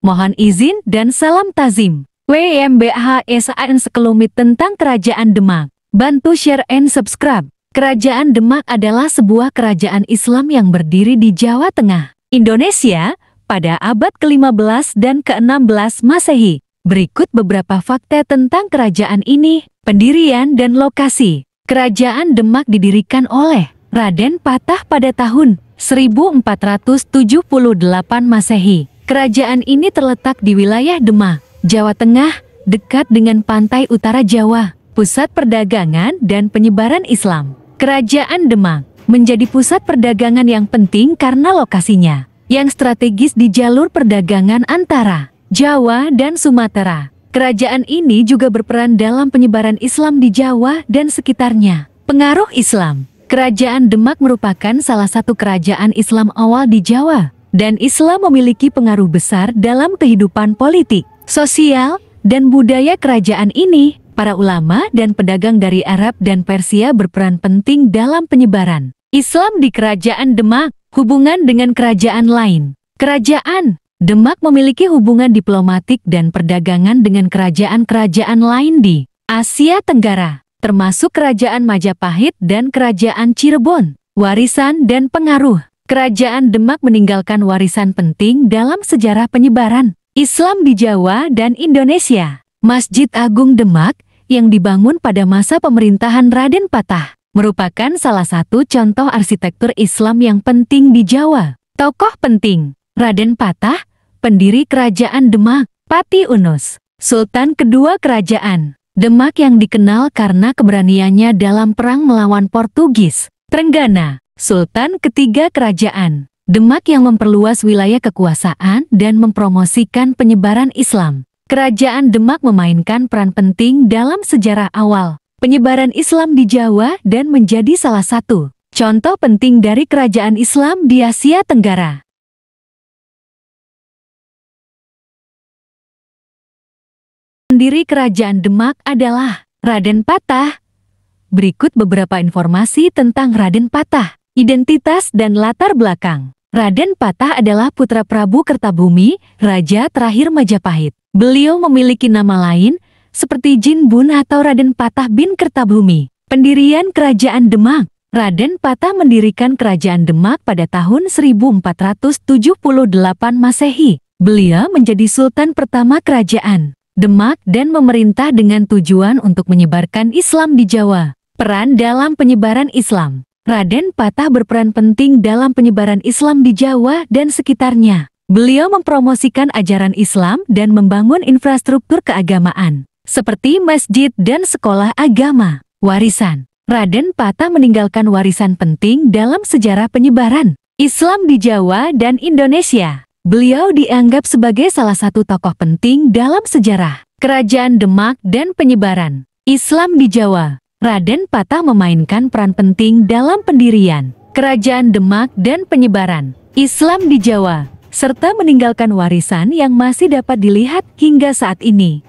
Mohon izin dan salam tazim. WMBHSAN sekelumit tentang Kerajaan Demak. Bantu share and subscribe. Kerajaan Demak adalah sebuah kerajaan Islam yang berdiri di Jawa Tengah, Indonesia, pada abad ke-15 dan ke-16 Masehi. Berikut beberapa fakta tentang kerajaan ini, pendirian dan lokasi. Kerajaan Demak didirikan oleh Raden Patah pada tahun 1478 Masehi. Kerajaan ini terletak di wilayah Demak, Jawa Tengah, dekat dengan pantai utara Jawa, pusat perdagangan dan penyebaran Islam. Kerajaan Demak menjadi pusat perdagangan yang penting karena lokasinya yang strategis di jalur perdagangan antara Jawa dan Sumatera. Kerajaan ini juga berperan dalam penyebaran Islam di Jawa dan sekitarnya. Pengaruh Islam. Kerajaan Demak merupakan salah satu kerajaan Islam awal di Jawa, dan Islam memiliki pengaruh besar dalam kehidupan politik, sosial, dan budaya kerajaan ini. Para ulama dan pedagang dari Arab dan Persia berperan penting dalam penyebaran Islam di Kerajaan Demak. Hubungan dengan kerajaan lain. Kerajaan Demak memiliki hubungan diplomatik dan perdagangan dengan kerajaan-kerajaan lain di Asia Tenggara, termasuk Kerajaan Majapahit dan Kerajaan Cirebon. Warisan dan pengaruh. Kerajaan Demak meninggalkan warisan penting dalam sejarah penyebaran Islam di Jawa dan Indonesia. Masjid Agung Demak yang dibangun pada masa pemerintahan Raden Patah merupakan salah satu contoh arsitektur Islam yang penting di Jawa. Tokoh penting. Raden Patah, pendiri Kerajaan Demak. Pati Unus, Sultan kedua Kerajaan Demak yang dikenal karena keberaniannya dalam perang melawan Portugis. Trenggana, Sultan ketiga Kerajaan Demak yang memperluas wilayah kekuasaan dan mempromosikan penyebaran Islam. Kerajaan Demak memainkan peran penting dalam sejarah awal penyebaran Islam di Jawa dan menjadi salah satu contoh penting dari kerajaan Islam di Asia Tenggara. Pendiri Kerajaan Demak adalah Raden Patah. Berikut beberapa informasi tentang Raden Patah, identitas dan latar belakang. Raden Patah adalah putra Prabu Kertabumi, Raja terakhir Majapahit. Beliau memiliki nama lain, seperti Jin Bun atau Raden Patah bin Kertabumi. Pendirian Kerajaan Demak. Raden Patah mendirikan Kerajaan Demak pada tahun 1478 Masehi. Beliau menjadi Sultan pertama Kerajaan Demak dan memerintah dengan tujuan untuk menyebarkan Islam di Jawa. Peran dalam penyebaran Islam. Raden Patah berperan penting dalam penyebaran Islam di Jawa dan sekitarnya. Beliau mempromosikan ajaran Islam dan membangun infrastruktur keagamaan, seperti masjid dan sekolah agama. Warisan. Raden Patah meninggalkan warisan penting dalam sejarah penyebaran Islam di Jawa dan Indonesia. Beliau dianggap sebagai salah satu tokoh penting dalam sejarah Kerajaan Demak dan penyebaran Islam di Jawa. Raden Patah memainkan peran penting dalam pendirian Kerajaan Demak dan penyebaran Islam di Jawa, serta meninggalkan warisan yang masih dapat dilihat hingga saat ini.